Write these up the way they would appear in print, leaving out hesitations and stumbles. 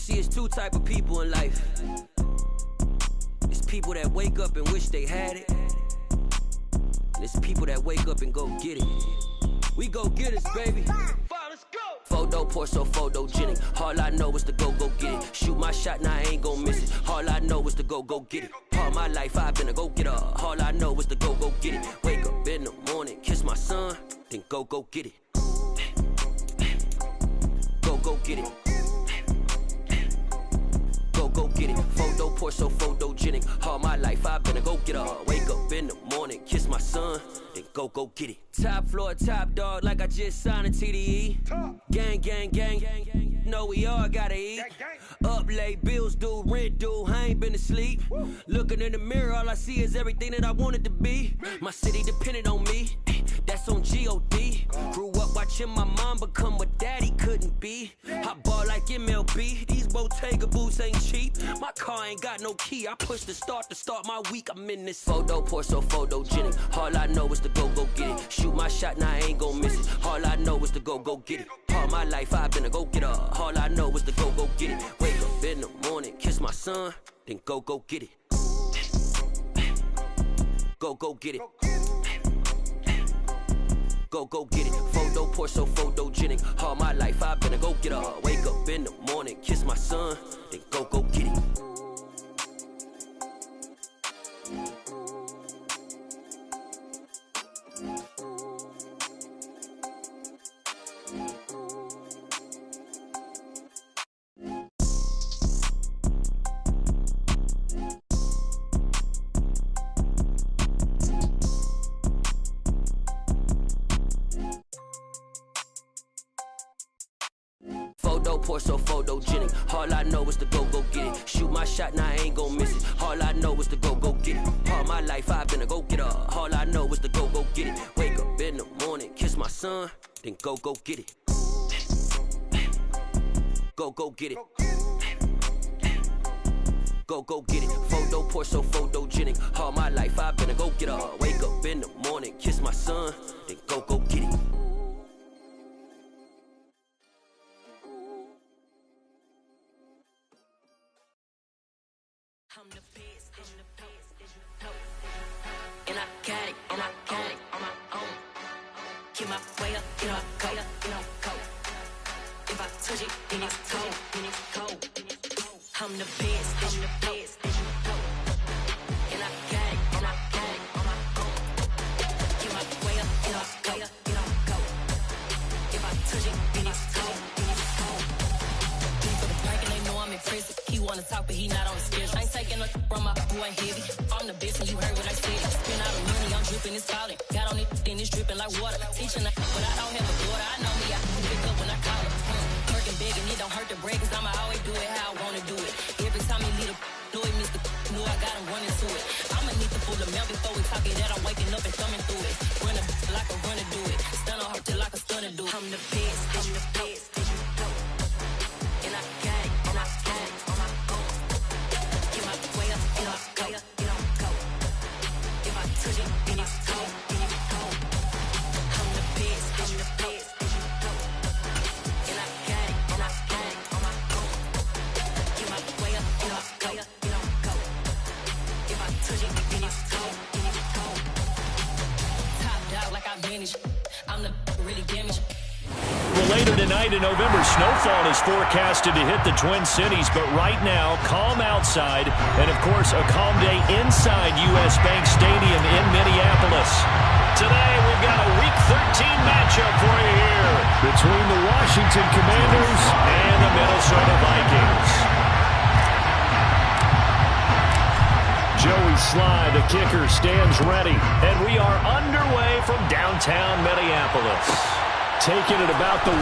see, it's two type of people in life. It's people that wake up and wish they had it, and it's people that wake up and go get it. We go get it, baby. Let's go. Photo pour so photogenic. All I know is to go get it. Shoot my shot, now I ain't gon' miss it. All I know is to go get it. All my life I've been a go-getter. All I know is to go get it. Wake up in the morning, kiss my son, then go get it. Go get it. Go get it. Photo pour so photogenic. All my life I've been a go-getter. Wake up in the morning, kiss my son, then go get it. Top floor, top dog, like I just signed a TDE. Gang. Know we all gotta eat. Up late, bills due, rent due, I ain't been asleep. Looking in the mirror, all I see is everything that I wanted to be. My city depended on me, that's on G.O.D. Grew up watching my mom become what daddy couldn't be. I ball like MLB, these Bottega boots ain't cheap. My car ain't got no key, I push the start to start my week. I'm in this photo pour so photogenic. All I know is to go get it. Shoot my shot, now I ain't gon' miss it. All I know is to go get it. All my life I've been a go-getter. All I know is to go get it. Wake up in the morning, kiss my son, then go get it. Go get it. Go get it. Photo pour so photogenic. All my life I've been a go-getter. Wake up in the morning, kiss my son, then go get it. Photo pour so photogenic. All I know is to go get it. Shoot my shot, now I ain't gon' miss it. All I know is to go get it. All my life I've been a go-getter. All I know is to go get it. Wake up in the morning, kiss my son, then go get it. Go get it. Go get it. Photo pour so photogenic. All my life I've been a go-getter. Wake up in the morning, kiss my son, then go get it. I'm the best, and I got it, on my own. Get my way up, get my go. If I touch it, then it's cold. I'm the best, and I got it, on my own. Get my way up, get my go. If I touch it, then it's cold. For the park and they know I'm in prison. He wanna talk, but he not on the schedule. I ain't taking no from my boy heavy. I'm the best and you heard what I said. Spend all the money, I'm dripping, it's falling. Got on it, then it's dripping like water. Teaching her, but I don't have a daughter. I know me, I can pick up when I call her. Working big and it don't hurt the break, cause I'ma always do it how I wanna do it. Every time he lead a know it, Mr. Know I got him running to it. I'ma need to pull the mail before we talk it that I'm waking up and thumbing through it. Run a like a runner do it. Stun on her till like a stunner do it. I'm the best, and I got it, on my own. Get my way up, get my go. If I touch it, then it's cold. I'm the best, and I got it, on my own. Get my way up, get my go. If I touch it, then it's cold. Top dog like I vanished. I'm the really damaged. Well, later tonight in November, snowfall is forecasted to hit the Twin Cities, but right now, calm outside, and of course, a calm day inside U.S. Bank Stadium in Minneapolis. Today, we've got a Week 13 matchup for you here between the Washington Commanders and the Minnesota Vikings. Joey Sly, the kicker, stands ready, and we are underway from downtown Minneapolis. Taking it about the 1.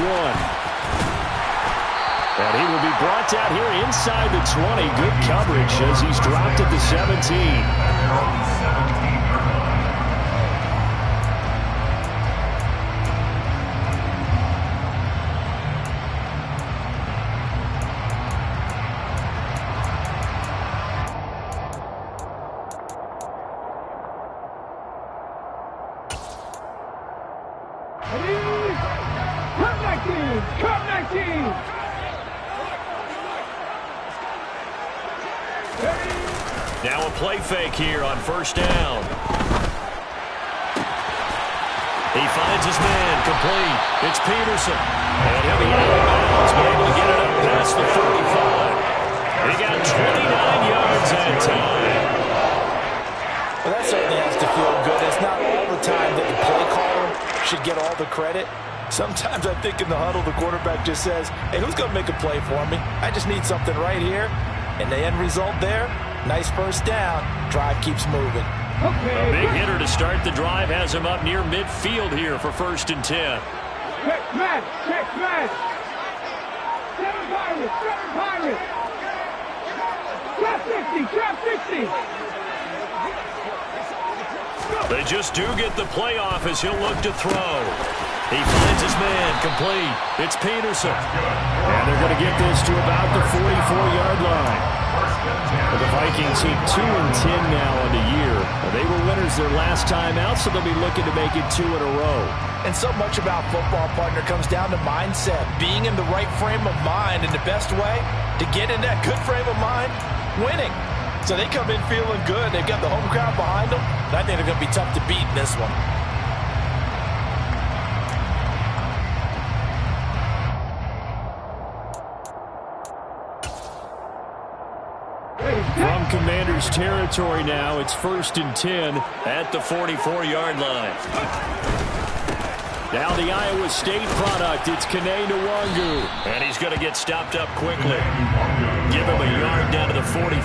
And he will be brought out here inside the 20. Good coverage as he's dropped at the 17. Now a play fake here on first down. He finds his man, complete. It's Peterson. And he'll be out of bounds, but able to get it up past the 45. He got 29 yards that time. Well, that certainly has to feel good. It's not all the time that the play caller should get all the credit. Sometimes I think in the huddle, the quarterback just says, hey, who's going to make a play for me? I just need something right here. And the end result there, nice first down. Drive keeps moving. A big hitter to start the drive has him up near midfield here for 1st and 10. Check man, check man. 7 Pirates, 7 Pirates. Trap 60, trap 60. They just do get the playoff as he'll look to throw. He finds his man, complete. It's Peterson. And they're going to get this to about the 44-yard line. The Vikings hit 2-10 now on the year. They were winners their last time out, so they'll be looking to make it 2 in a row. And so much about football, partner, comes down to mindset. Being in the right frame of mind, and the best way to get in that good frame of mind, winning. So they come in feeling good. They've got the home crowd behind them. And I think they're going to be tough to beat in this one. From Commander's territory now, it's 1st and 10 at the 44-yard line. Now the Iowa State product, it's Kene Nwangu. And he's going to get stopped up quickly. Give him a yard down to the 43.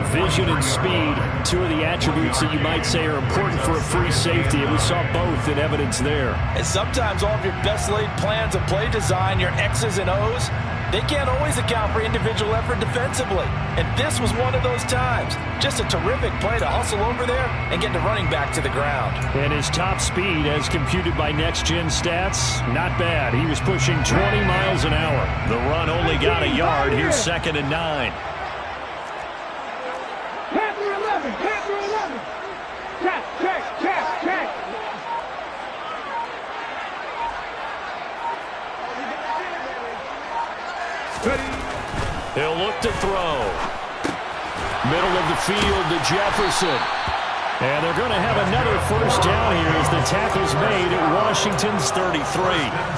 Vision and speed, two of the attributes that you might say are important for a free safety, and we saw both in evidence there. And sometimes all of your best laid plans of play design, your X's and O's, they can't always account for individual effort defensively. And this was one of those times. Just a terrific play to hustle over there and get the running back to the ground. And his top speed, as computed by Next Gen Stats, not bad. He was pushing 20 miles an hour. The run only got a yard. Here's 2nd and 9. Panther 11, Panther 11. Check, check, check, check. He'll look to throw. Middle of the field to Jefferson. And they're going to have another first down here as the tackle's made at Washington's 33.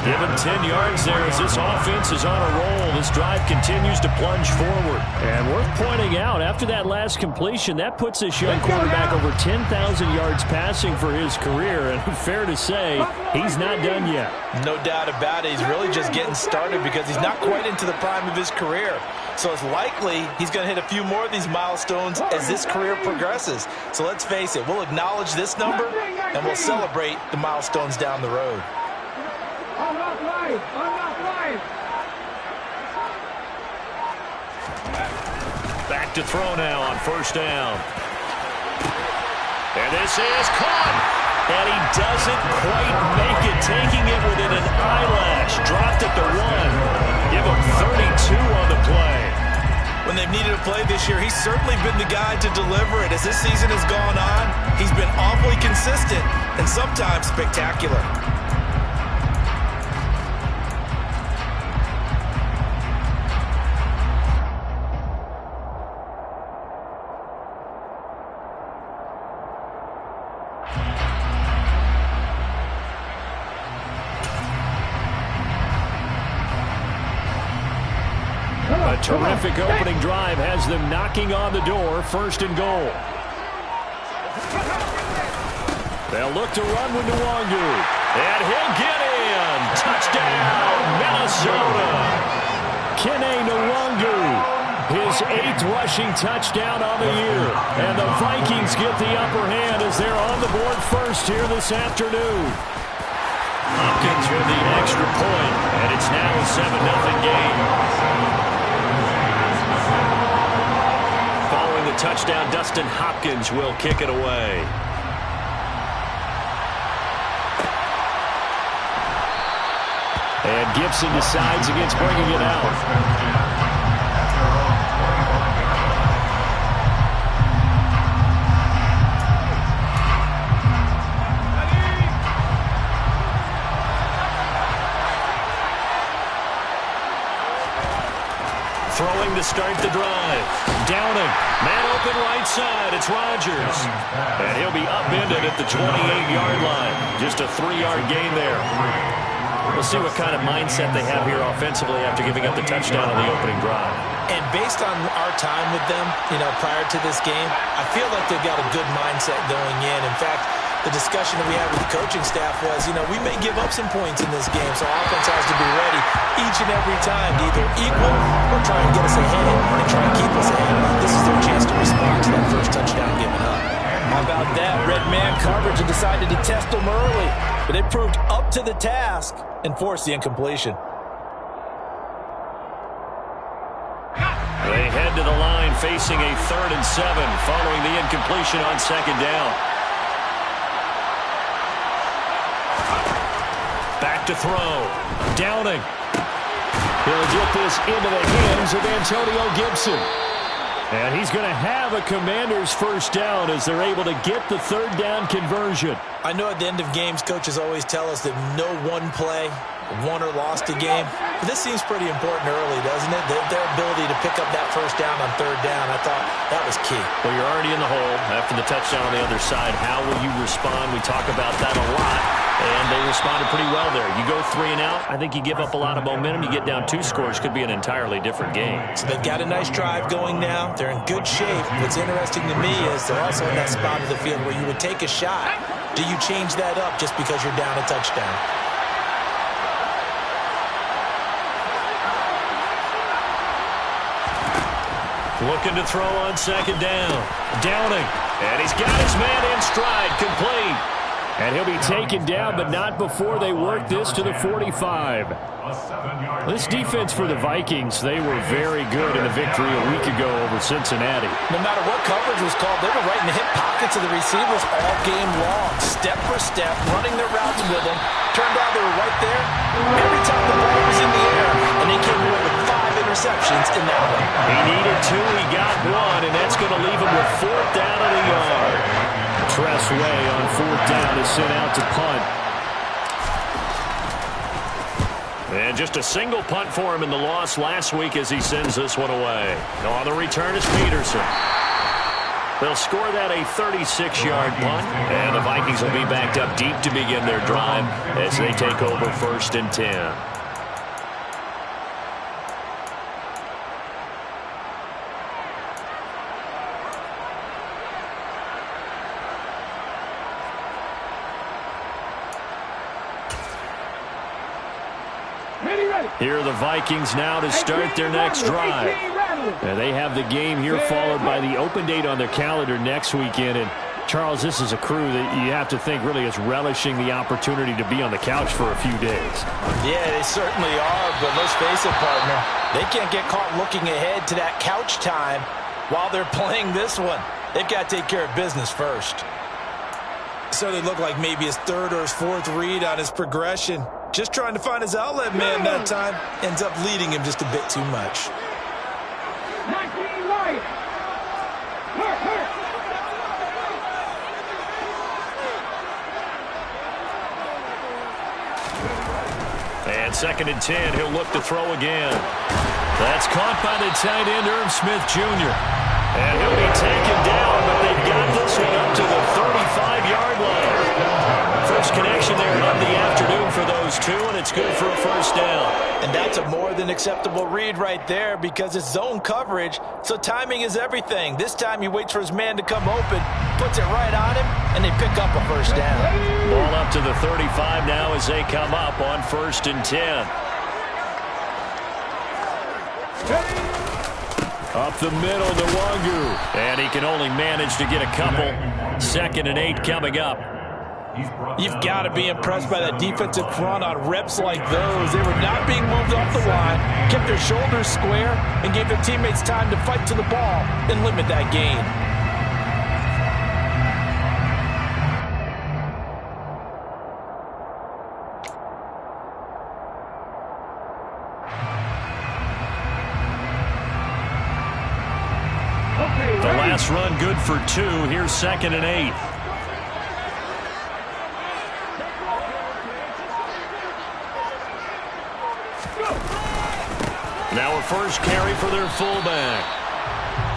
Give him 10 yards there as this offense is on a roll. This drive continues to plunge forward. And worth pointing out, after that last completion, that puts this young quarterback over 10,000 yards passing for his career. And fair to say, he's not done yet. No doubt about it. He's really just getting started because he's not quite into the prime of his career. So it's likely he's going to hit a few more of these milestones as this career progresses. So let's face it, we'll acknowledge this number and we'll celebrate the milestones down the road. I'm not lying. I'm not lying. Back to throw now on first down. And this is caught. And he doesn't quite make it, taking it within an eyelash. Dropped at the 1. Give him 32 on the play. When they've needed a play this year, he's certainly been the guy to deliver it. As this season has gone on, he's been awfully consistent and sometimes spectacular. A terrific opening drive has them knocking on the door, 1st and goal. They'll look to run with Nwangu. And he'll get in. Touchdown, Minnesota. Kene Nwangu, his 8th rushing touchdown on the year. And the Vikings get the upper hand as they're on the board first here this afternoon. Hopkins with the extra point, and it's now a 7-0 game. Following the touchdown, Dustin Hopkins will kick it away. And Gibson decides against bringing it out. Throwing to start the drive. Down Man open right side. It's Rodgers. And he'll be upended at the 28-yard line. Just a 3-yard gain there. We'll see what kind of mindset they have here offensively after giving up the touchdown on the opening drive. And based on our time with them, prior to this game, I feel like they've got a good mindset going in. In fact, the discussion that we had with the coaching staff was, we may give up some points in this game, so offense has to be ready each and every time to either equal or try and get us ahead and try and keep us ahead. This is their chance to respond to that first touchdown given up. How about that? Red man coverage and decided to test them early, but it proved up to the task and forced the incompletion. They head to the line facing a 3rd and 7 following the incompletion on 2nd down. Back to throw. Downing. He'll get this into the hands of Antonio Gibson. And he's going to have a Commander's first down as they're able to get the 3rd down conversion. I know at the end of games, coaches always tell us that no one play won or lost a game. But this seems pretty important early, doesn't it? Their ability to pick up that first down on 3rd down, I thought that was key. Well, you're already in the hole after the touchdown on the other side. How will you respond? We talk about that a lot, and they responded pretty well there. You go 3 and out, I think you give up a lot of momentum. You get down 2 scores, could be an entirely different game. So they've got a nice drive going now. They're in good shape. What's interesting to me is they're also in that spot of the field where you would take a shot. Do you change that up just because you're down a touchdown? Looking to throw on 2nd down. Downing. And he's got his man in stride. Complete. And he'll be taken down, but not before they work this to the 45. This defense for the Vikings, they were very good in the victory a week ago over Cincinnati. No matter what coverage was called, they were right in the hip pockets of the receivers all game long. Step for step, running their routes with them. Turned out they were right there every time the ball was in the air. And they came away with 5 interceptions in that one. He needed 2, he got 1, and that's going to leave him with 4th down at a yard. Tressway on 4th down is sent out to punt. And just a single punt for him in the loss last week as he sends this one away. On the return is Peterson. They'll score that a 36-yard punt, and the Vikings will be backed up deep to begin their drive as they take over 1st and 10. Here are the Vikings now to start their next drive. And they have the game here followed by the open date on their calendar next weekend. And, Charles, this is a crew that you have to think really is relishing the opportunity to be on the couch for a few days. Yeah, they certainly are, but let's face it, partner. They can't get caught looking ahead to that couch time while they're playing this one. They've got to take care of business first. So they look like maybe his 3rd or his 4th read on his progression. Just trying to find his outlet man that time. Ends up leading him just a bit too much. 19 right. And 2nd and 10, he'll look to throw again. That's caught by the tight end, Irv Smith Jr. And he'll be taken down, but they've got this one up to the 35-yard line. First connection there of the afternoon for those 2, and it's good for a 1st down. And that's a more than acceptable read right there because it's zone coverage, so timing is everything. This time he waits for his man to come open, puts it right on him, and they pick up a 1st down. Ball up to the 35 now as they come up on 1st and 10. Up the middle to Wangu. And he can only manage to get a couple. 2nd and 8 coming up. You've got to be impressed by that defensive front on reps like those. They were not being moved off the line, kept their shoulders square, and gave their teammates time to fight to the ball and limit that gain. The last run good for 2. Here's 2nd and 8. Now a first carry for their fullback.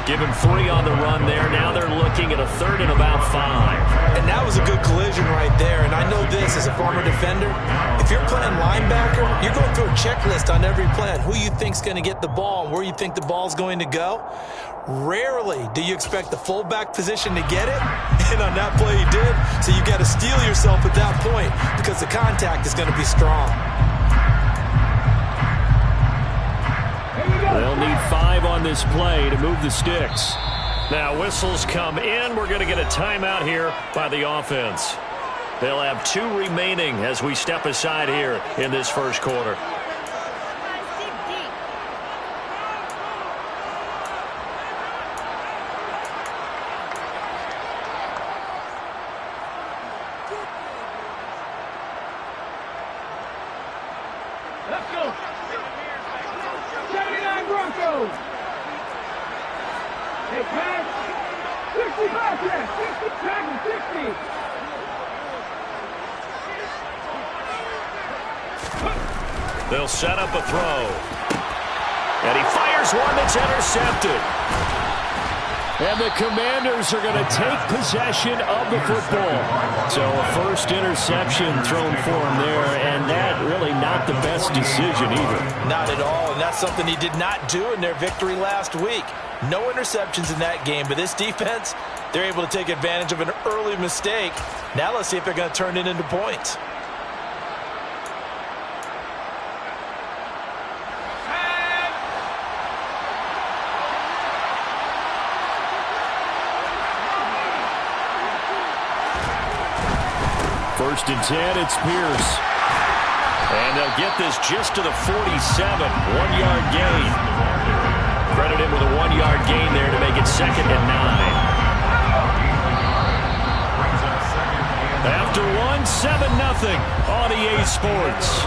Give him 3 on the run there. Now they're looking at a 3rd and about 5. And that was a good collision right there. And I know this as a former defender. If you're playing linebacker, you're going through a checklist on every play on who you think's going to get the ball and where you think the ball's going to go. Rarely do you expect the fullback position to get it. And on that play he did. So you got to steel yourself at that point because the contact is going to be strong. They'll need 5 on this play to move the sticks. Now whistles come in. We're going to get a timeout here by the offense. They'll have 2 remaining as we step aside here in this first quarter. Let's go. 79 Broncos. Hey, pass. 60 back there. 60 back and 60. They'll set up a throw. And he fires one that's intercepted. And the Commanders are going to take possession of the football. So a first interception thrown for him there, and that really not the best decision either. Not at all, and that's something he did not do in their victory last week. No interceptions in that game, but this defense, they're able to take advantage of an early mistake. Now let's see if they're going to turn it into points. First and 10, it's Pierce. And they'll get this just to the 47, 1-yard gain. Credit him with a 1-yard gain there to make it 2nd and 9. After 1, 7-0 on EA Sports.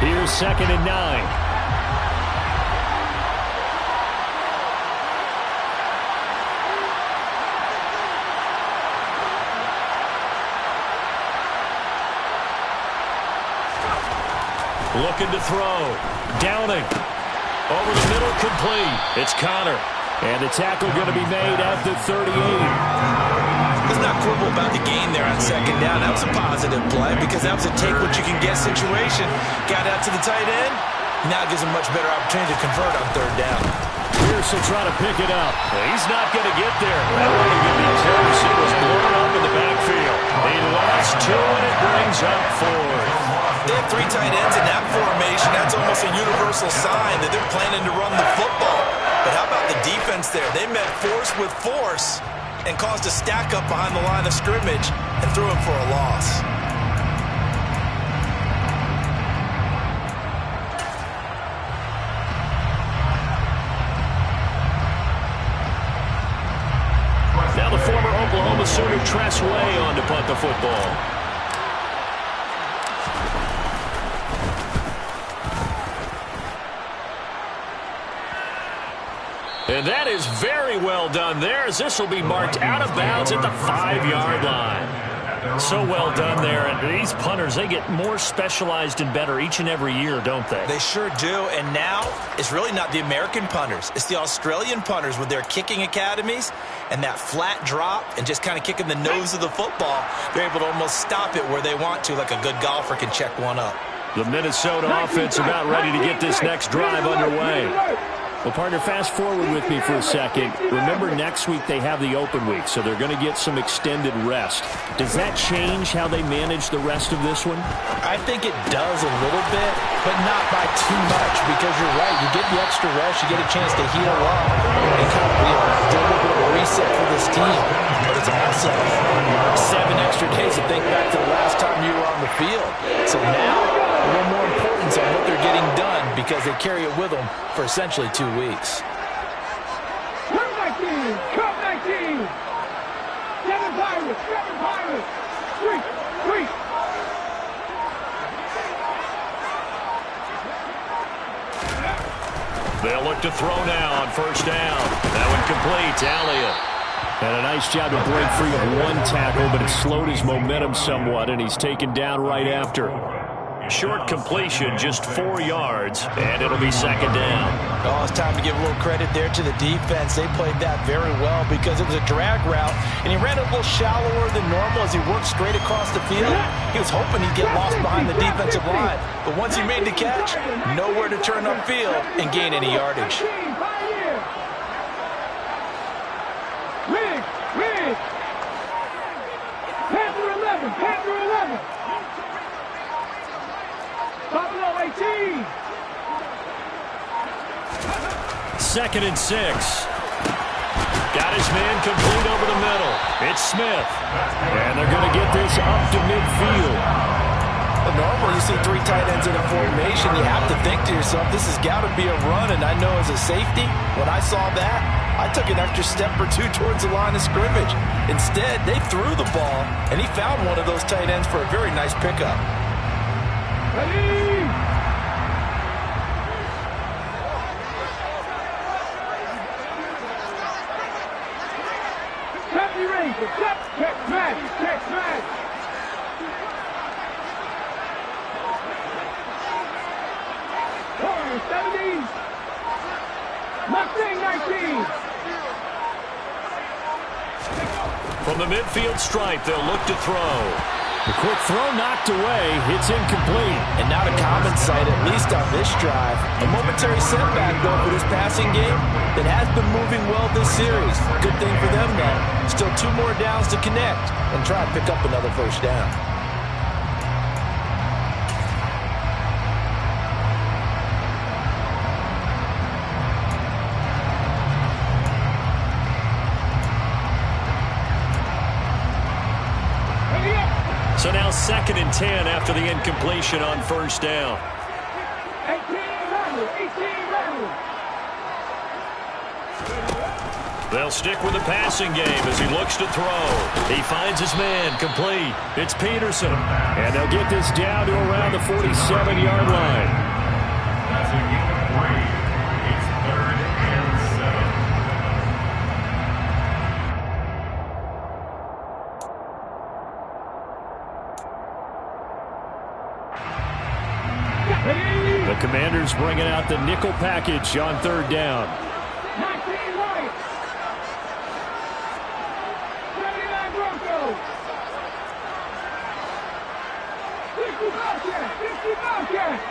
Here's 2nd and 9. Looking to throw. Downing. Over the middle, complete. It's Connor. And the tackle going to be made at the 38. Let's not quibble about the gain there on 2nd down. That was a positive play because that was a take-what-you-can-get situation. Got out to the tight end. Now it gives him a much better opportunity to convert on 3rd down. Pierce will try to pick it up. He's not going to get there. That running to be close. It was blown up in the backfield. He lost 2, and it brings up 4. They have 3 tight ends in that formation. That's almost a universal sign that they're planning to run the football. But how about the defense there? They met force with force and caused a stack up behind the line of scrimmage and threw him for a loss. Now the former Oklahoma Sooner Tress Way on to punt the football. And that is very well done there, as this will be marked out of bounds at the 5-yard line. So well done there. And these punters, they get more specialized and better each and every year, don't they? They sure do. And now it's really not the American punters. It's the Australian punters with their kicking academies and that flat drop and just kind of kicking the nose of the football. They're able to almost stop it where they want to, like a good golfer can check one up. The Minnesota offense about ready to get this next drive underway. Well, partner, fast forward with me for a second. Remember, next week they have the open week, so they're going to get some extended rest. Does that change how they manage the rest of this one? I think it does a little bit, but not by too much, because you're right. You get the extra rest, you get a chance to heal up, and kind of do a little bit of a reset for this team. But it's also 7 extra days to think back to the last time you were on the field. So now, a little more importance on what they're getting done, because they carry it with them for essentially 2 weeks. Come 19! Come 19! 7 Pirates! 7 Pirates! 3! They'll look to throw now on 1st down. That one complete. Elliott. And a nice job to break free of one tackle, but it slowed his momentum somewhat, and he's taken down right after. Short completion, just 4 yards, and it'll be second down. Oh, it's time to give a little credit there to the defense. They played that very well because it was a drag route, and he ran a little shallower than normal as he worked straight across the field. He was hoping he'd get lost behind the defensive line, but once he made the catch, nowhere to turn upfield and gain any yardage. Panther 11, Panther 11. Buffalo 18. 2nd and 6. Got his man complete over the middle. It's Smith. And they're going to get this up to midfield. Well, normally you see 3 tight ends in a formation. You have to think to yourself, this has got to be a run. And I know as a safety, when I saw that, I took an extra step or 2 towards the line of scrimmage. Instead, they threw the ball, and he found one of those tight ends for a very nice pickup. Ready? Deputy Ranger, check match, check match. Corner 70. Mustang 19. From the midfield stripe, they'll look to throw. The quick throw knocked away. It's incomplete. And not a common sight, at least on this drive. A momentary setback, though, for this passing game that has been moving well this series. Good thing for them, though. Still 2 more downs to connect and try and pick up another first down. So now 2nd and 10 after the incompletion on first down. 18 level. They'll stick with the passing game as he looks to throw. He finds his man complete. It's Peterson. And they'll get this down to around the 47-yard line. That's a gain of 3. It's 3rd and 7. The Commanders bringing out the nickel package on 3rd down. 19 right. 79 Broncos. 60 Bobcats.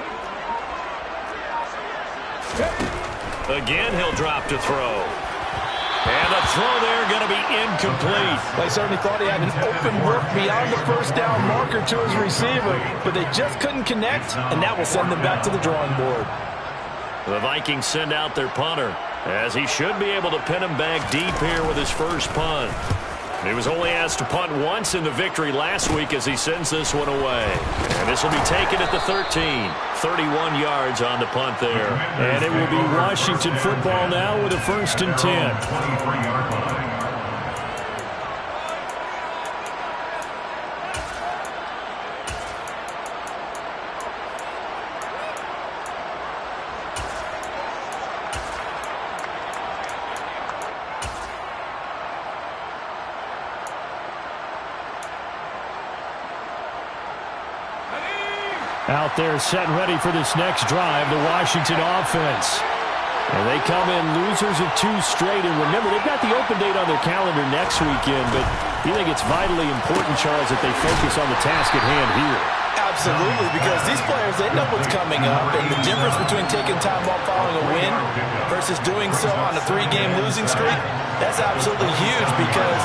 Again, he'll drop to throw. And the throw there going to be incomplete. They certainly thought he had an open look beyond the first down marker to his receiver, but they just couldn't connect, and that will send them back to the drawing board. The Vikings send out their punter, as he should be able to pin him back deep here with his first punt. He was only asked to punt once in the victory last week as he sends this one away. And this will be taken at the 13. 31 yards on the punt there. And it will be Washington football now with a 1st and 10. 23-yard line. Out there set and ready for this next drive, the Washington offense. And they come in losers of 2 straight. And remember, they've got the open date on their calendar next weekend, but you think it's vitally important, Charles, that they focus on the task at hand here. Absolutely, because these players, they know what's coming up, and the difference between taking time off following a win versus doing so on a 3-game losing streak, that's absolutely huge because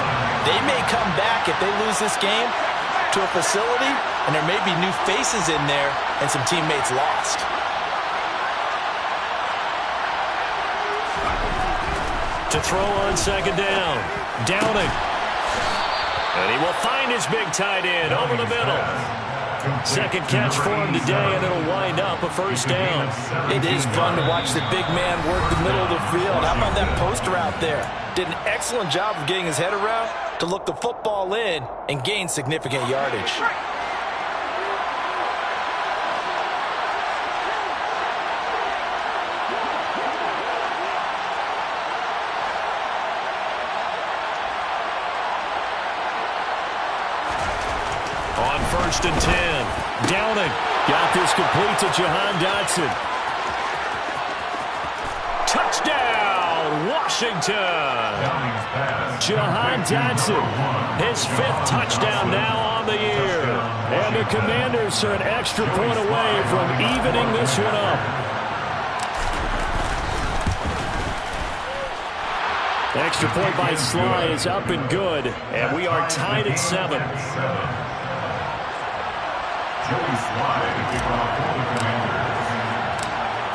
they may come back if they lose this game to a facility, and there may be new faces in there and some teammates lost. To throw on 2nd down. Downing. And he will find his big tight end over the middle. 2nd catch for him today, and it'll wind up a 1st down. It is fun to watch the big man work the middle of the field. How about that poster out there? Did an excellent job of getting his head around to look the football in and gain significant yardage. On 1st and 10. Downing. Got this complete to Jahan Dotson. Touchdown, Washington. Jahan Dotson, his 5th touchdown now on the year. And the Commanders are an extra point away from evening this one up. Extra point by Sly is up and good, and we are tied at 7.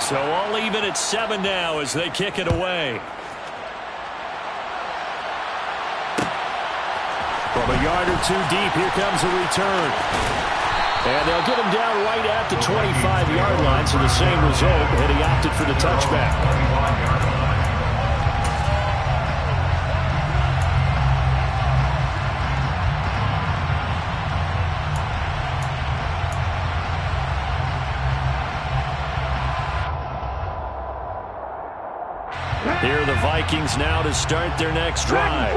So all even at 7 now as they kick it away. From a yard or 2 deep, here comes a return. And they'll get him down right at the 25-yard line, so the same result, and he opted for the touchback. Here are the Vikings now to start their next drive.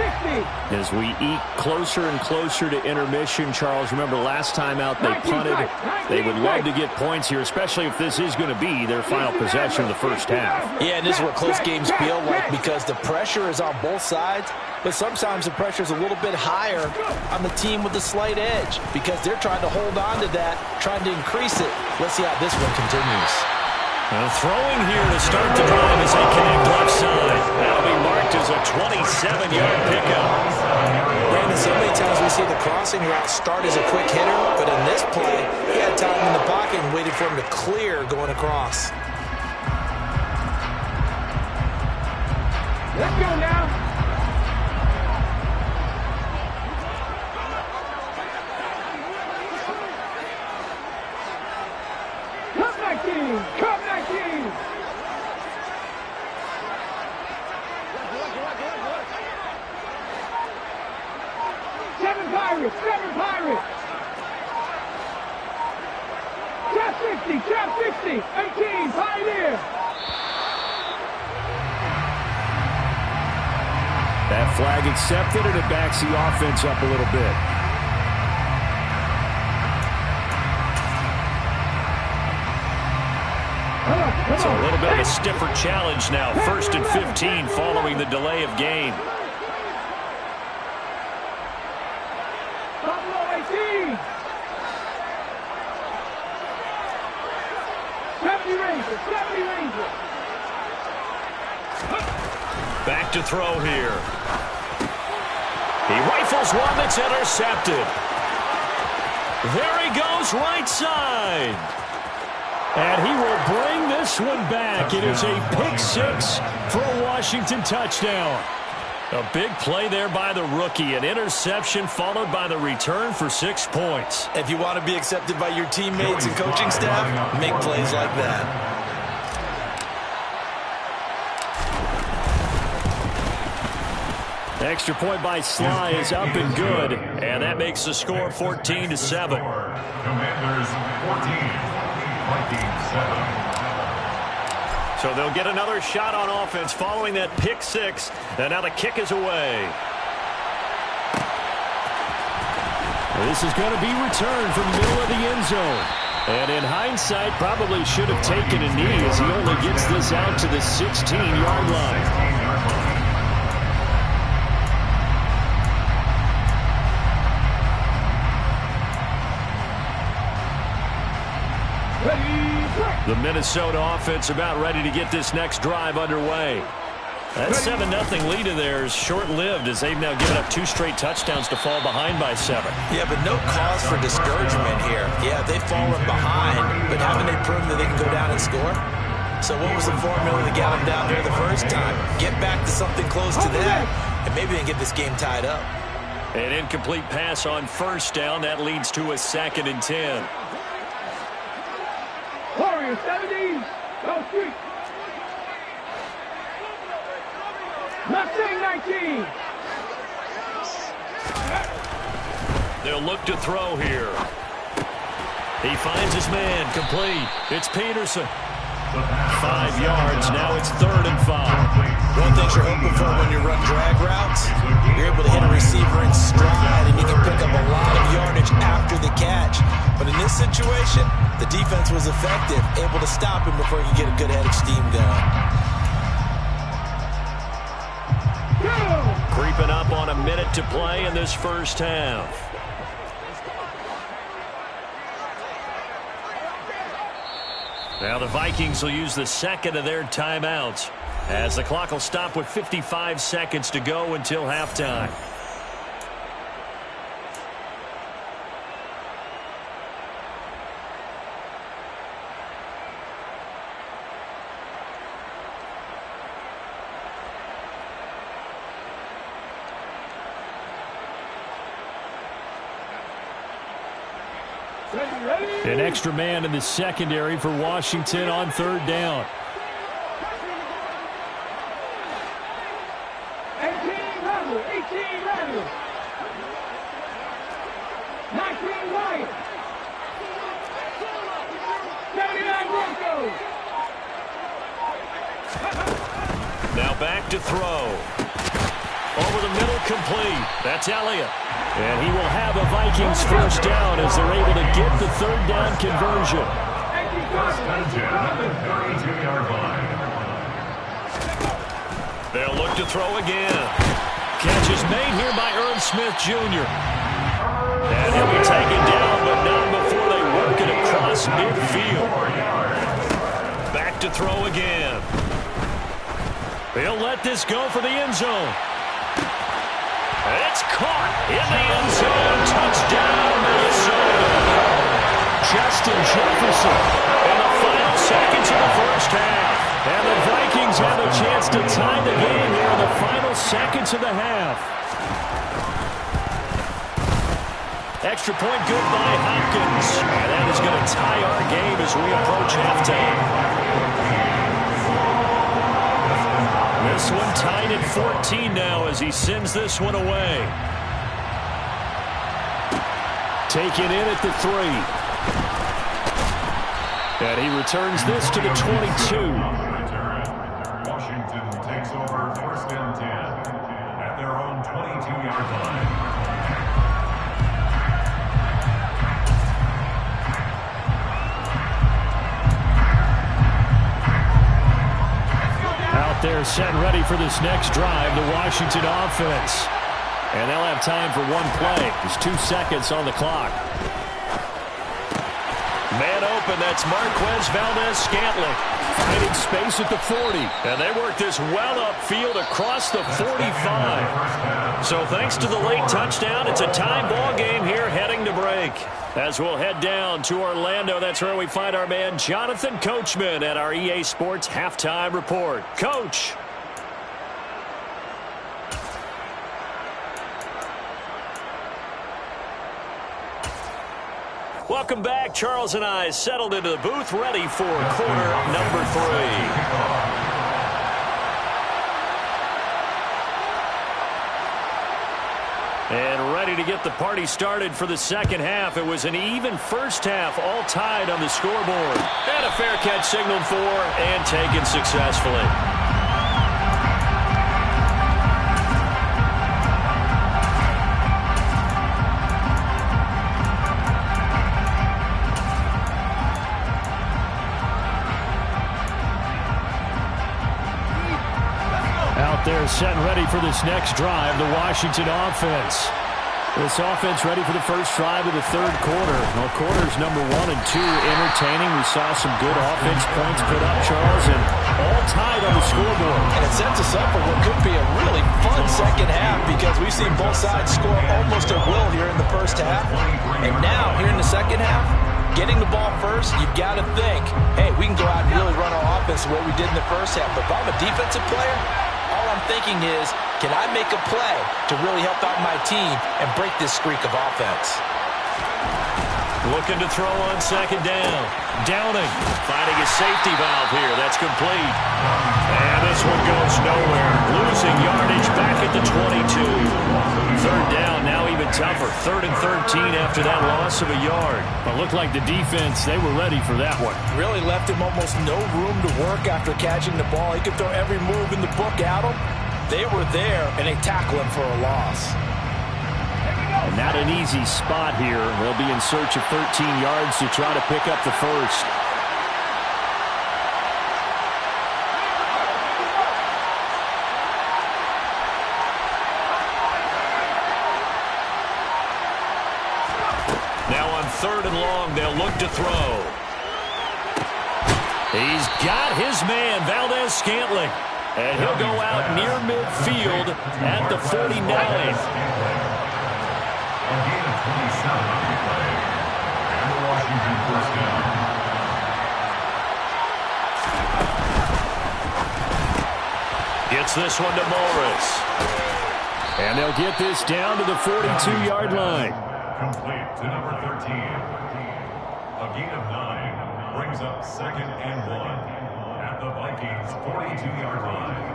As we eke closer and closer to intermission, Charles, remember last time out they punted. They would love to get points here, especially if this is going to be their final possession of the first half. Yeah, and this is what close games feel like because the pressure is on both sides, but sometimes the pressure is a little bit higher on the team with the slight edge because they're trying to hold on to that, trying to increase it. Let's see how this one continues. Throwing here to start the drive as they connect left side. That'll be marked as a 27-yard pickup. Brandon, so many times we see the crossing route start as a quick hitter, but in this play, he had time in the pocket and waited for him to clear going across. Let's go now. Come 19! 7 Pirates! Trap 60! 18, Pioneer! That flag accepted, and it backs the offense up a little bit. It's a little bit of a stiffer challenge now. 1st and 15 following the delay of game. Buffalo 18! 70 Rangers! Back to throw here. He rifles one that's intercepted. There he goes, right side. And he will bring this one back. It is a pick 6 for a Washington touchdown. A big play there by the rookie. An interception followed by the return for 6 points. If you want to be accepted by your teammates and coaching staff, make plays like that. Extra point by Sly is up and good. And that makes the score 14-7. Commanders 14. So they'll get another shot on offense following that pick 6. And now the kick is away. This is going to be returned from the middle of the end zone. And in hindsight, probably should have taken a knee as he only gets this out to the 16-yard line. The Minnesota offense about ready to get this next drive underway. That 7-0 lead of theirs short-lived as they've now given up 2 straight touchdowns to fall behind by 7. Yeah, but no cause for discouragement here. Yeah, they've fallen behind, but haven't they proven that they can go down and score? So what was the formula that got them down there the first time? Get back to something close to that, and maybe they can get this game tied up. An incomplete pass on 1st down. That leads to a 2nd and 10. Warriors 70, go street. Mustang 19. They'll look to throw here. He finds his man, complete. It's Peterson. 5 yards, now it's 3rd and 5. One thing you're hoping for when you run drag routes, you're able to hit a receiver in stride, and you can pick up a lot of yardage after the catch. was effective, able to stop him before he could get a good head of steam going. Creeping up on a minute to play in this first half. Now the Vikings will use the second of their timeouts, as the clock will stop with 55 seconds to go until halftime. An extra man in the secondary for Washington on third down. 18 Rebels. 19 Lions. 79 Broncos. Now back to throw. Over the middle, complete. That's Elliott. And he will have a Vikings first down as they're able to get the third down conversion. First and 10 at the 32-yard line. They'll look to throw again. Catch is made here by Irv Smith Jr. And he'll be taken down, but not before they work it across midfield. Back to throw again. They'll let this go for the end zone. It's caught in the end zone. Touchdown, Minnesota. Justin Jefferson in the final seconds of the first half. And the Vikings have a chance to tie the game here in the final seconds of the half. Extra point good by Hopkins. And that is going to tie our game as we approach halftime. This one tied at 14 now as he sends this one away. Taken in at the 3. And he returns this to the 22. Washington takes over first and 10 at their own 22-yard line. Out there set and ready for this next drive, the Washington offense. And they'll have time for one play. There's 2 seconds on the clock. Man open, that's Marquez Valdez-Scantling. Finding space at the 40. And they work this well upfield across the 45. So thanks to the late touchdown, it's a tie ball game here heading to break. As we'll head down to Orlando, that's where we find our man Jonathan Coachman at our EA Sports Halftime Report. Coach. Welcome back. Charles and I settled into the booth ready for quarter number 3. And ready to get the party started for the second half. It was an even first half, all tied on the scoreboard. And a fair catch signaled for and taken successfully. They're set and ready for this next drive, the Washington offense. This offense ready for the first drive of the third quarter. Well, quarters number 1 and 2 entertaining. We saw some good offense points put up, Charles, and all tied on the scoreboard. And it sets us up for what could be a really fun second half because we've seen both sides score almost at will here in the first half. And now, here in the second half, getting the ball first, you've got to think, hey, we can go out and really run our offense the way we did in the first half. But if I'm a defensive player, all I'm thinking is, can I make a play to really help out my team and break this streak of offense? Looking to throw on second down. Downing, finding a safety valve here. That's complete. And this one goes nowhere. Losing yardage back at the 22. Third down, now even tougher. 3rd and 13 after that loss of a yard. But looked like the defense, they were ready for that one. Really left him almost no room to work after catching the ball. He could throw every move in the book at him. They were there, and they tackle him for a loss. And not an easy spot here. They'll be in search of 13 yards to try to pick up the first. Now on 3rd and long, they'll look to throw. He's got his man, Valdez-Scantling. And he'll go out near midfield at the 49. A gain of 27 on the play. And the Washington first down. Gets this one to Morris. And they'll get this down to the 42-yard line. Complete to number 13. A gain of 9 brings up 2nd and 1 at the Vikings 42-yard line.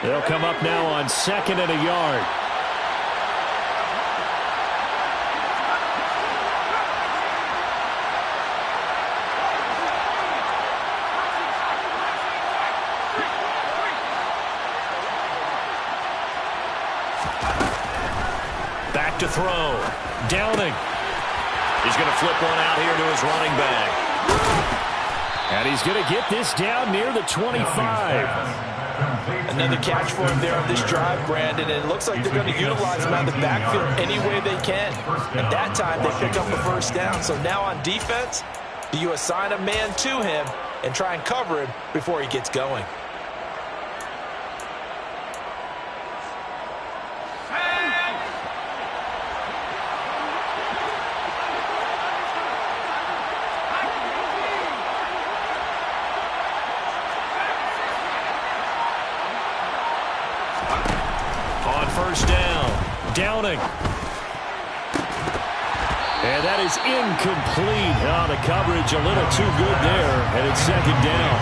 They'll come up now on 2nd and a yard. Back to throw. Downing. He's going to flip one out here to his running back. And he's going to get this down near the 25. Another catch for him there on this drive, Brandon, and it looks like they're going to utilize him out of the backfield any way they can. At that time, they pick up the first down. So now on defense, do you assign a man to him and try and cover him before he gets going? First down. Downing. And that is incomplete. Oh, the coverage a little too good there, and it's 2nd down.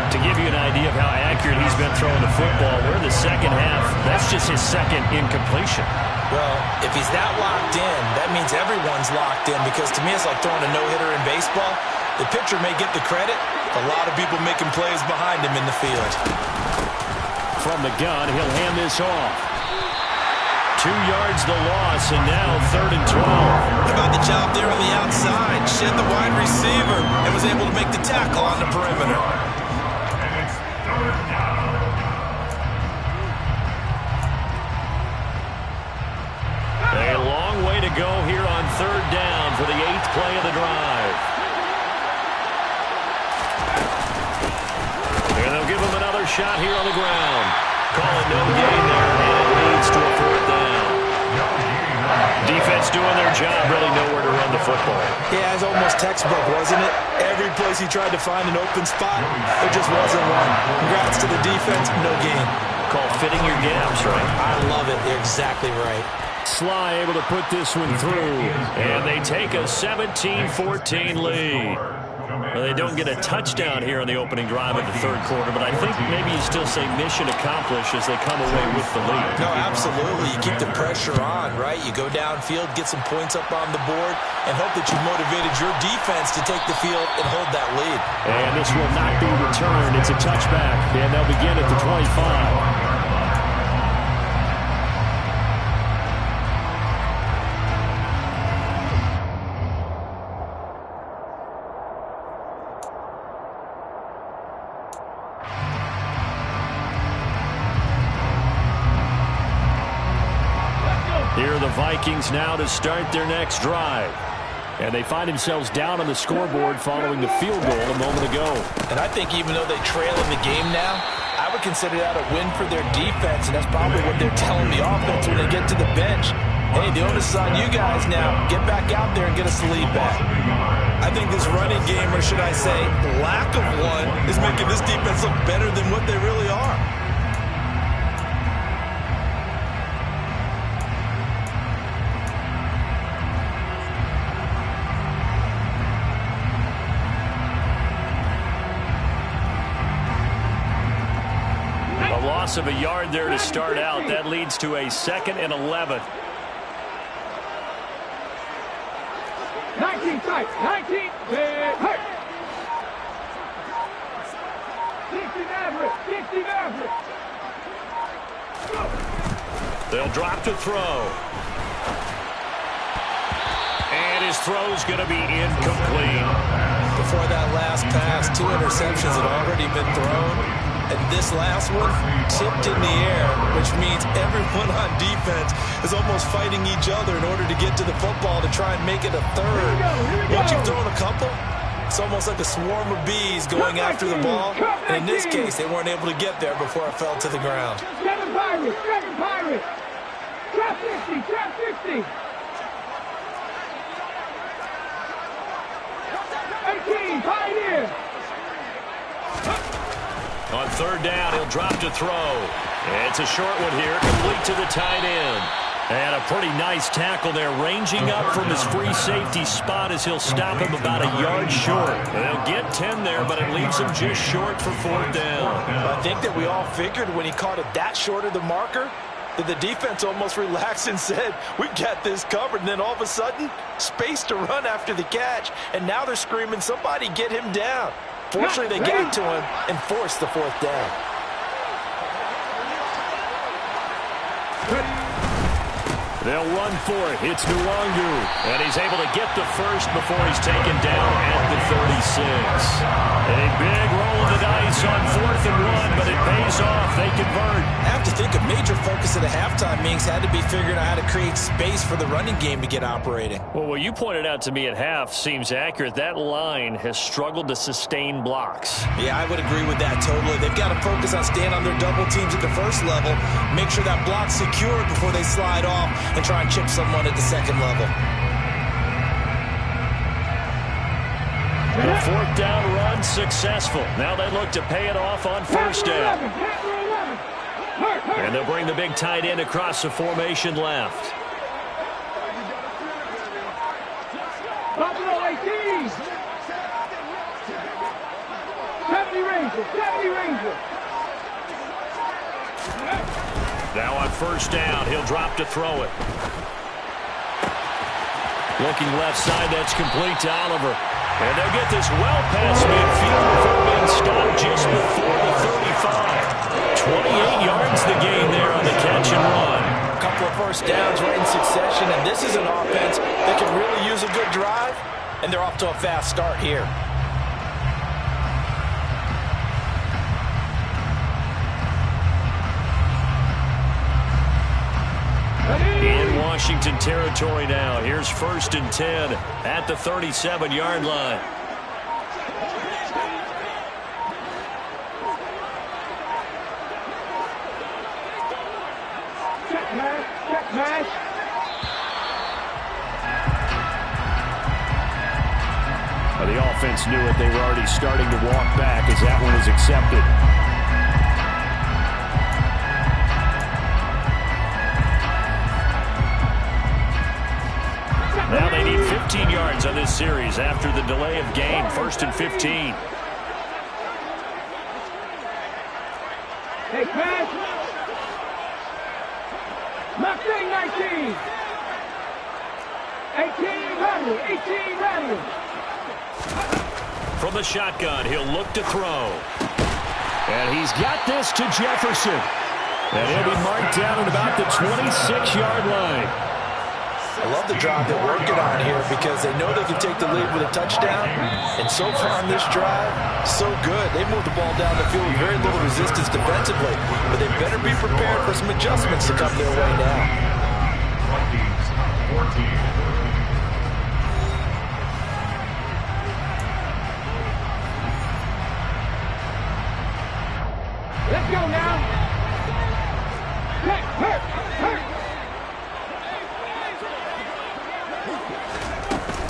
To give you an idea of how accurate he's been throwing the football, we're in the second half. That's just his 2nd incompletion. Well, if he's that locked in, that means everyone's locked in, because to me it's like throwing a no-hitter in baseball. The pitcher may get the credit, a lot of people making plays behind him in the field. From the gun, he'll hand this off. 2 yards the loss, and now 3rd and 12. What about the job there on the outside? Shed the wide receiver and was able to make the tackle on the perimeter. And it's 3rd down. A long way to go here on 3rd down for the 8th play of the drive. And they'll give him another shot here on the ground. Call it no gain there, and it leads to a 4th down. Defense doing their job, really nowhere to run the football. Yeah, it's almost textbook, wasn't it? Every place he tried to find an open spot, there just wasn't one. Congrats to the defense, no gain. Called fitting your gaps, right? I love it. They're exactly right. Sly able to put this one through, and they take a 17-14 lead. Well, they don't get a touchdown here in the opening drive of the 3rd quarter, but I think maybe you still say mission accomplished as they come away with the lead. No, absolutely. You keep the pressure on, right? You go downfield, get some points up on the board, and hope that you motivated your defense to take the field and hold that lead. And this will not be returned. It's a touchback, and they'll begin at the 25. Here are the Vikings now to start their next drive. And they find themselves down on the scoreboard following the field goal a moment ago. And I think even though they trail in the game now, I would consider that a win for their defense, and that's probably what they're telling the offense when they get to the bench. Hey, the onus is on you guys now. Get back out there and get us the lead back. I think this running game, or should I say lack of one, is making this defense look better than what they really are. Of a yard there to start out. That leads to a 2nd and 11. 19 tight, 19, hurt. 16 average, 16 average. They'll drop to throw. And his throw's going to be incomplete. Before that last pass, 2 interceptions had already been thrown. And this last one tipped in the air, which means everyone on defense is almost fighting each other in order to get to the football to try and make it a third. Once you've thrown a couple, it's almost like a swarm of bees going after the ball. And in this case, they weren't able to get there before it fell to the ground. Seven Pirates. Trap 60, trap 60. 18, Pioneer. On third down, he'll drop to throw. It's a short one here, complete to the tight end. And a pretty nice tackle there, ranging up from his free safety spot as he'll stop him about a yard short. They'll get 10 there, but it leaves him just short for fourth down. I think that we all figured when he caught it that short of the marker, that the defense almost relaxed and said, we got this covered. And then all of a sudden, space to run after the catch. And now they're screaming, somebody get him down. Fortunately, they got to him and forced the fourth down. They'll run for it. It's Nwangu. And he's able to get the first before he's taken down at the 36. A big roll of the dice on 4th and 1, but it pays off. They convert. I have to think a major focus at a halftime means had to be figuring out how to create space for the running game to get operating. Well, what you pointed out to me at half seems accurate. That line has struggled to sustain blocks. Yeah, I would agree with that totally. They've got to focus on staying on their double teams at the first level, make sure that block's secured before they slide off and try and chip someone at the second level. The fourth down run successful. Now they look to pay it off on first down. And they'll bring the big tight end across the formation left. Buffalo 18. 70 Rangers. Now on first down, he'll drop to throw it. Looking left side, that's complete to Oliver. And they'll get this well past midfield before being stopped just before the 35. 28 yards the gain there on the catch and run. A couple of first downs right in succession, and this is an offense that could really use a good drive, and they're off to a fast start here. In Washington territory now. Here's 1st and 10 at the 37-yard line. Check pass. Well, the offense knew it. They were already starting to walk back as that one is accepted. Now they need 15 yards on this series after the delay of game. 1st and 15. Hey, pass. Mustang 19. 18 rattle. From the shotgun, he'll look to throw. And he's got this to Jefferson. And he'll be marked down at about the 26-yard line. I love the drive they're working on here because they know they can take the lead with a touchdown. And so far on this drive, so good. They moved the ball down the field with very little resistance defensively. But they better be prepared for some adjustments to come their way now. Vikings 14. Let's go now. Hurt.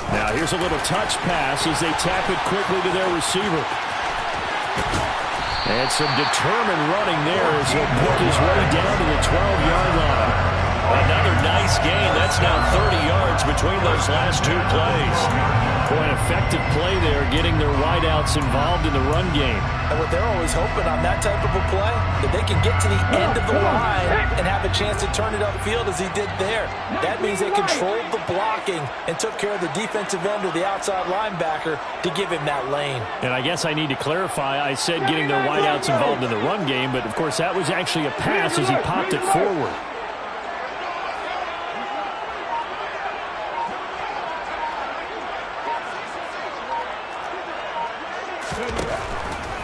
Now here's a little touch pass as they tap it quickly to their receiver. And some determined running there as he'll pick his way down to the 12-yard line. Another nice gain. That's now 30 yards between those last two plays. For an effective play there, getting their wideouts involved in the run game. And what they're always hoping on that type of a play, that they can get to the end of the line and have a chance to turn it upfield as he did there. That means they controlled the blocking and took care of the defensive end or the outside linebacker to give him that lane. And I guess I need to clarify, I said getting their wideouts involved in the run game, but of course that was actually a pass as he popped it forward.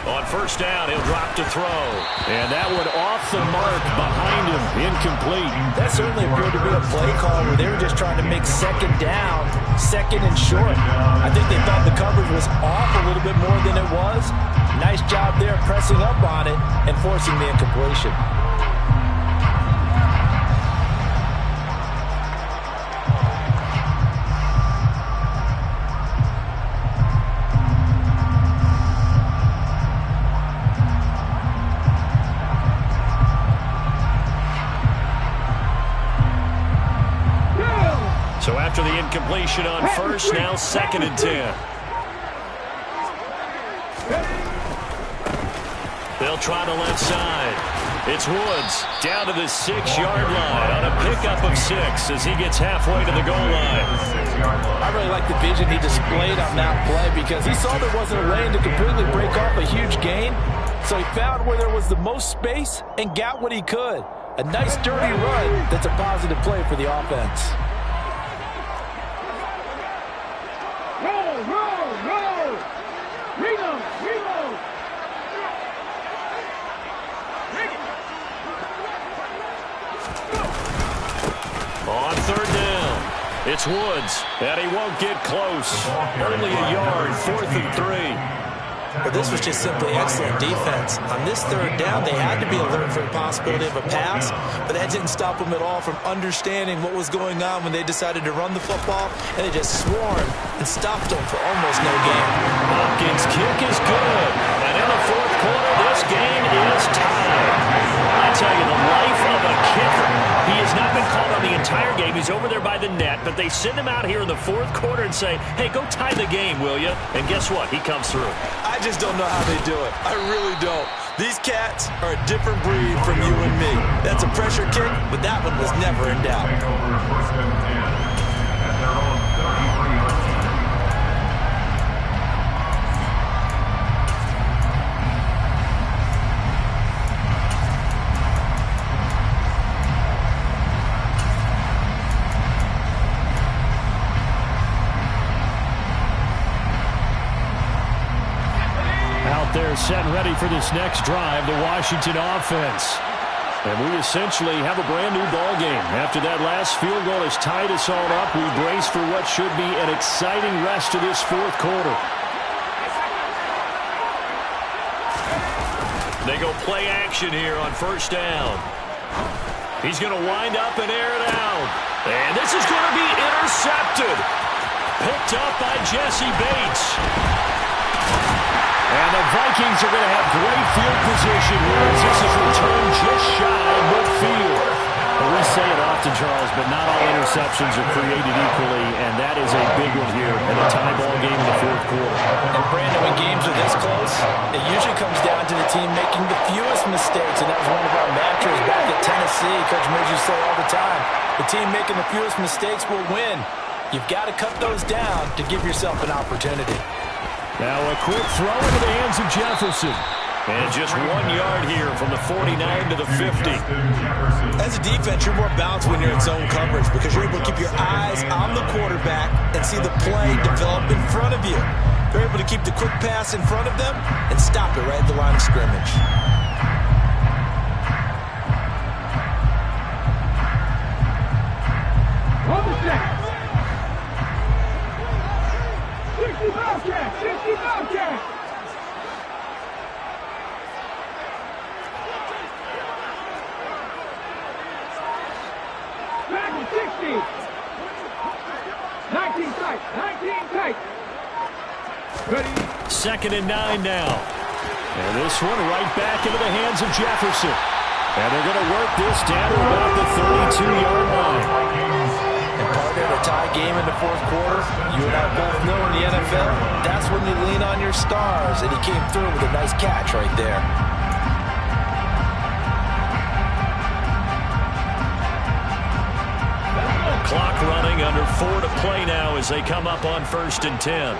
On first down, he'll drop to throw. And that one off the mark behind him, incomplete. That certainly appeared to be a play call where they were just trying to make second down, second and short. I think they thought the coverage was off a little bit more than it was. Nice job there pressing up on it and forcing the incompletion. So after the incompletion on first, now 2nd and 10. They'll try the left side. It's Woods down to the 6-yard line on a pickup of 6 as he gets halfway to the goal line. I really like the vision he displayed on that play because he saw there wasn't a lane to completely break off a huge gain. So he found where there was the most space and got what he could. A nice dirty run that's a positive play for the offense. On third down, it's Woods, and he won't get close. Only a yard, 4th and 3. But this was just simply excellent defense. On this third down, they had to be alert for the possibility of a pass, but that didn't stop them at all from understanding what was going on when they decided to run the football, and they just swarmed and stopped them for almost no gain. Hopkins' kick is good, and in the 4th quarter, this game is tied. I tell you, the life of a kicker. He has not been called on the entire game. He's over there by the net, but they send him out here in the 4th quarter and say, hey, go tie the game, will you? And guess what? He comes through. I just don't know how they do it. I really don't. These cats are a different breed from you and me. That's a pressure kick, but that one was never in doubt. They're set and ready for this next drive, the Washington offense. And we essentially have a brand new ball game. After that last field goal has tied us all up, we brace for what should be an exciting rest of this 4th quarter. They go play action here on first down. He's going to wind up and air it out. And this is going to be intercepted. Picked up by Jesse Bates. And the Vikings are going to have great field position here as this is returned just shy of midfield. Well, we say it often, Charles, but not all interceptions are created equally, and that is a big one here in a tie ball game in the 4th quarter. And Brandon, when games are this close, it usually comes down to the team making the fewest mistakes, and that was one of our mantras back at Tennessee. Coach Merz used to say all the time, the team making the fewest mistakes will win. You've got to cut those down to give yourself an opportunity. Now a quick throw into the hands of Jefferson. And just 1 yard here from the 49 to the 50. As a defense, you're more balanced when you're in zone coverage because you're able to keep your eyes on the quarterback and see the play develop in front of you. You're able to keep the quick pass in front of them and stop it right at the line of scrimmage. Hold the set. 60 Bobcats! 60 Bobcats! Back to 60! 19 tight! 19 tight! Ready? 2nd and 9 now. And this one right back into the hands of Jefferson. And they're going to work this down to about the 32-yard line. And partner, a tie game in the 4th quarter, you and I both know in the NFL, that's when you lean on your stars, and he came through with a nice catch right there. Clock running, under 4 to play now as they come up on 1st and 10.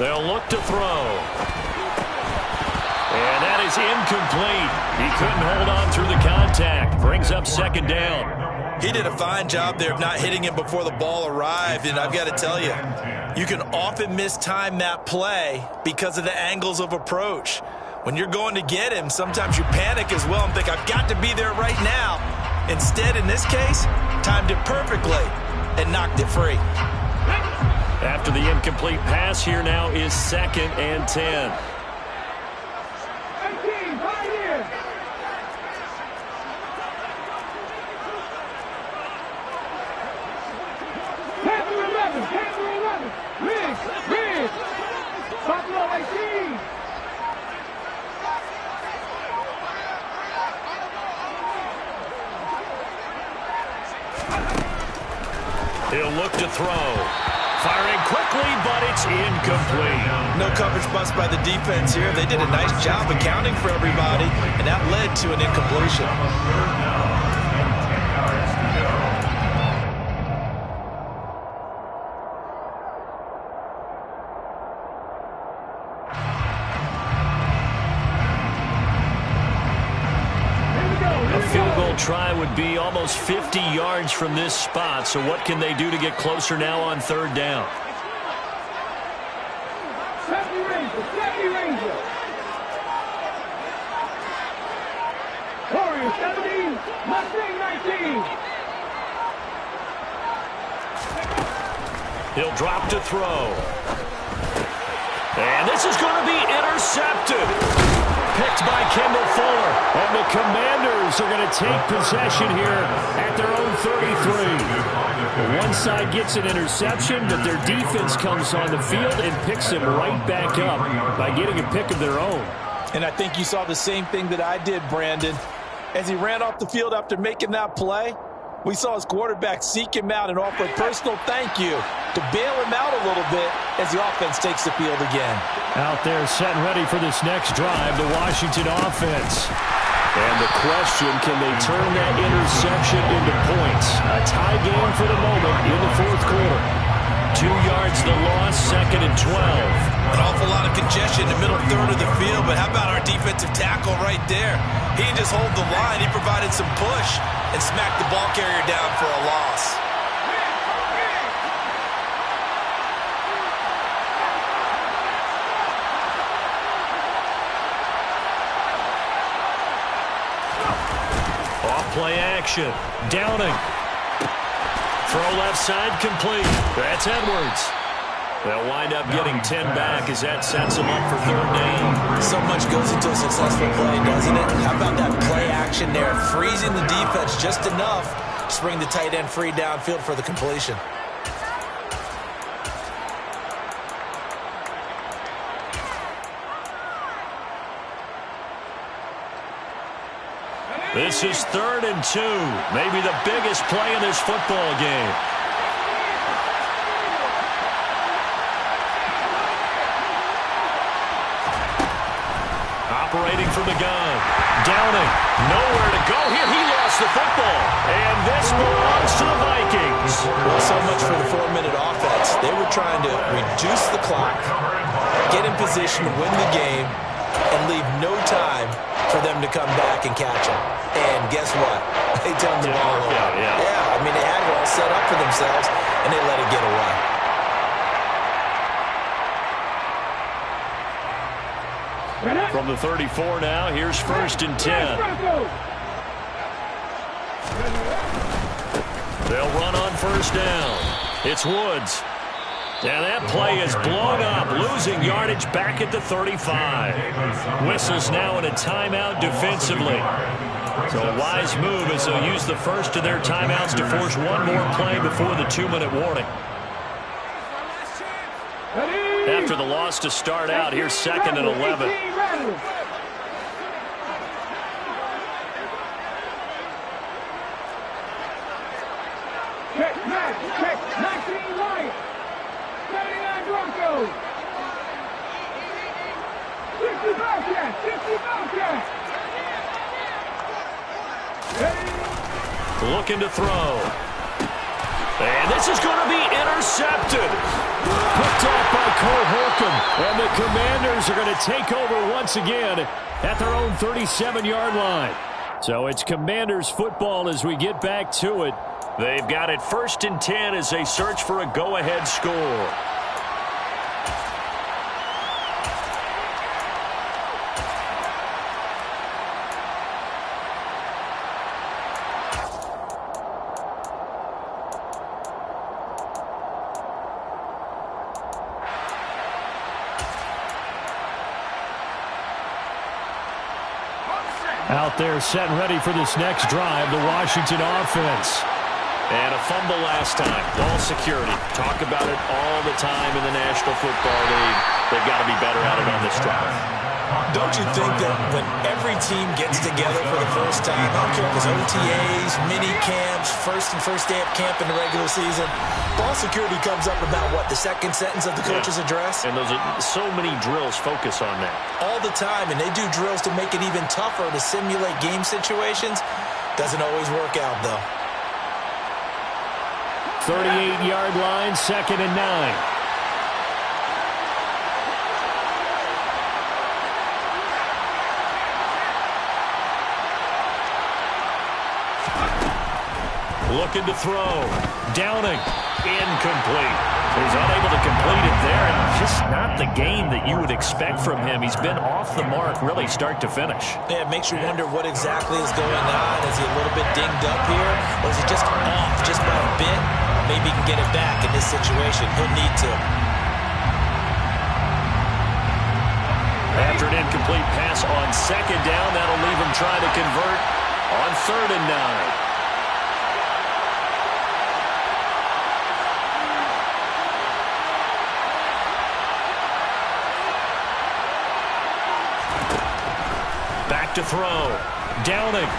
They'll look to throw. And that is incomplete. He couldn't hold on through the contact. Brings up second down. He did a fine job there of not hitting him before the ball arrived, and I've got to tell you, you can often mistime that play because of the angles of approach. When you're going to get him, sometimes you panic as well and think, I've got to be there right now. Instead, in this case, timed it perfectly and knocked it free. After the incomplete pass, here now is 2nd and 10. He'll look to throw. Firing quickly, but it's incomplete. No coverage bust by the defense here. They did a nice job accounting for everybody, and that led to an incompletion. Try would be almost 50 yards from this spot. So what can they do to get closer now on 3rd down? Safety Ranger. Warriors 17, Mustang 19. He'll drop to throw. And this is going to be intercepted. Picked by Kendall Fuller. And the Commanders are going to take possession here at their own 33. One side gets an interception, but their defense comes on the field and picks them right back up by getting a pick of their own. And I think you saw the same thing that I did, Brandon. As he ran off the field after making that play, we saw his quarterback seek him out and offer a personal thank you to bail him out a little bit as the offense takes the field again. Out there set and ready for this next drive, the Washington offense. And the question, can they turn that interception into points? A tie game for the moment in the 4th quarter. 2 yards the loss, 2nd and 12. An awful lot of congestion in the middle third of the field, but how about our defensive tackle right there? He didn't just hold the line, he provided some push and smacked the ball carrier down for a loss. Play action. Downing. Throw left side complete. That's Edwards. They'll wind up getting 10 back as that sets them up for 3rd down. So much goes into a successful play, doesn't it? How about that play action there? Freezing the defense just enough to bring the tight end free downfield for the completion. This is 3rd and 2. Maybe the biggest play in this football game. Operating from the gun. Downing. Nowhere to go here. He lost the football. And this belongs to the Vikings. Well, so much for the 4-minute offense. They were trying to reduce the clock, get in position to win the game, and leave no time for them to come back and catch him. And guess what? They turned the ball over. Yeah, I mean, they had it all set up for themselves, and they let it get away. From the 34 now, here's 1st and 10. They'll run on 1st down. It's Woods. And that play is blown up, losing yardage back at the 35. Whistles now in a timeout defensively. So a wise move as they'll use the first of their timeouts to force one more play before the 2-minute warning. After the loss to start out, here's 2nd and 11. Check, 19 right. 79 Broncos. 60 Bobcats. 60 Bobcats. Looking to throw. And this is going to be intercepted. Picked off by Cole Holcomb. And the Commanders are going to take over once again at their own 37-yard line. So it's Commanders football as we get back to it. They've got it 1st and 10 as they search for a go-ahead score. Out there set and ready for this next drive, the Washington offense. And a fumble last time. Ball security. Talk about it all the time in the National Football League. They've got to be better at it on this drive. Don't you think that when every team gets together for the first time, I don't care if it's OTAs, mini camps, first day of camp in the regular season, ball security comes up about, what, the second sentence of the coach's address? And those are so many drills focus on that. All the time, and they do drills to make it even tougher to simulate game situations. Doesn't always work out, though. 38-yard line, 2nd and 9. Looking to throw. Downing. Incomplete. He's unable to complete it there, and just not the game that you would expect from him. He's been off the mark really start to finish. Yeah, it makes you wonder what exactly is going on. Is he a little bit dinged up here, or is he just off just by a bit? Maybe he can get it back in this situation. He'll need to. After an incomplete pass on 2nd down, that'll leave him trying to convert on 3rd and 9. Back to throw. Downing.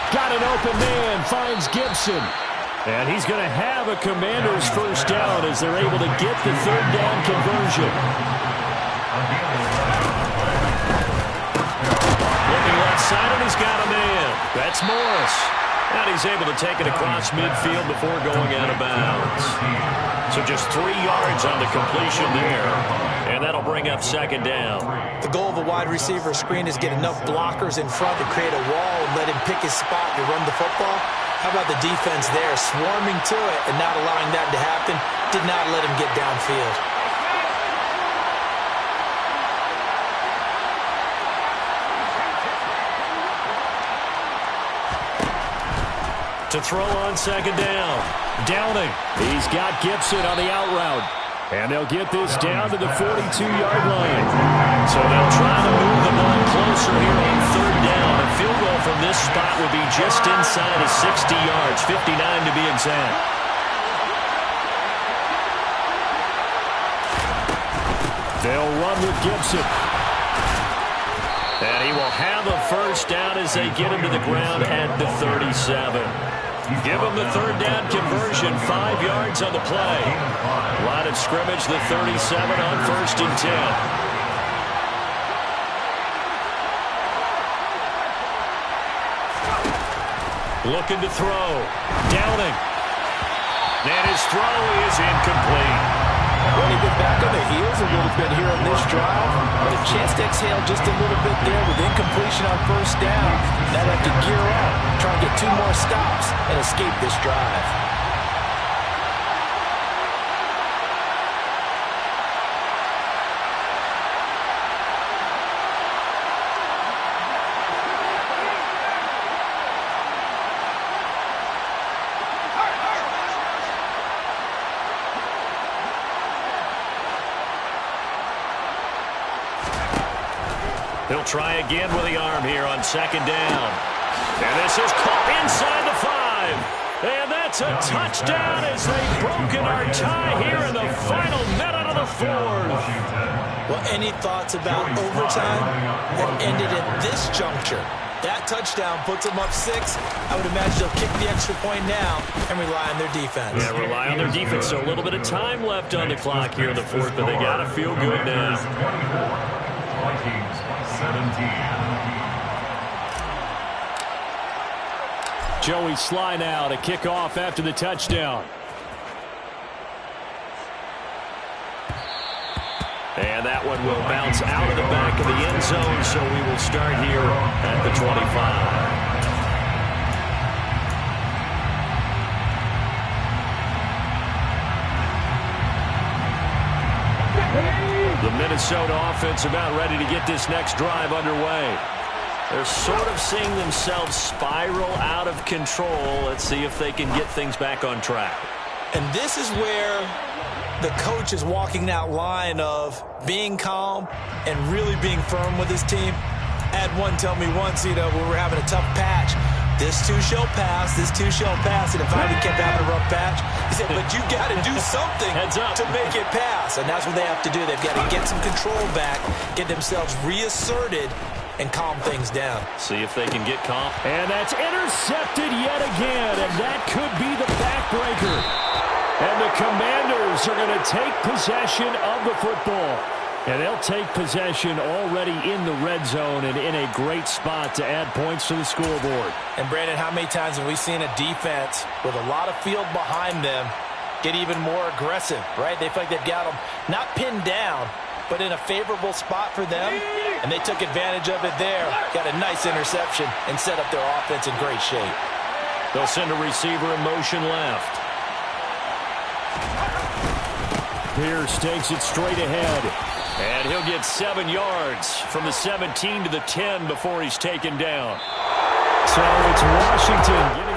Got an open man. Finds Gibson. And he's going to have a Commander's first down as they're able to get the 3rd down conversion. Looking left side, and he's got a man. That's Morris. And he's able to take it across midfield before going out of bounds. So just 3 yards on the completion there. And that'll bring up 2nd down. The goal of a wide receiver screen is get enough blockers in front to create a wall and let him pick his spot to run the football. How about the defense there, swarming to it and not allowing that to happen? Did not let him get downfield. To throw on 2nd down. Downing. He's got Gibson on the out route. And they'll get this down to the 42-yard line. So they'll try to move the ball closer here on 3rd down. A field goal from this spot would be just inside of 60 yards, 59 to be exact. They'll run with Gibson. And he will have a first down as they get him to the ground at the 37. Give him the 3rd down conversion, 5 yards on the play. Line of scrimmage, the 37 on 1st and 10. Looking to throw. Downing. And his throw is incomplete. Well, he's been back on the heels a little bit here on this drive, but a chance to exhale just a little bit there with incompletion on 1st down. Now they have to gear up, try and get 2 more stops and escape this drive. He'll try again with the arm here on 2nd down. And this is caught inside the 5. And that's a touchdown as they've broken our tie here in the final minute of the 4th. Well, any thoughts about overtime that ended at this juncture? That touchdown puts them up 6. I would imagine they'll kick the extra point now and rely on their defense. Yeah, rely on their defense. So a little bit of time left on the clock here in the 4th, but they got to feel good now. Vikings 17. Joey Sly now to kick off after the touchdown. And that one will bounce out of the back of the end zone, so we will start here at the 25. The Minnesota offense about ready to get this next drive underway. They're sort of seeing themselves spiral out of control. Let's see if they can get things back on track. And this is where the coach is walking that line of being calm and really being firm with his team. I had one tell me once, when we were having a tough patch, this too shall pass, this too shall pass, and if I kept having a rough patch, he said, but you got to do something to make it pass, and that's what they have to do. They've got to get some control back, get themselves reasserted, and calm things down. See if they can get calm. And that's intercepted yet again, and that could be the backbreaker. And the Commanders are going to take possession of the football. And they'll take possession already in the red zone and in a great spot to add points to the scoreboard. And, Brandon, how many times have we seen a defense with a lot of field behind them get even more aggressive, right? They feel like they've got them not pinned down, but in a favorable spot for them, and they took advantage of it there. Got a nice interception and set up their offense in great shape. They'll send a receiver in motion left. Pierce takes it straight ahead. And he'll get 7 yards from the 17 to the 10 before he's taken down. So it's Washington getting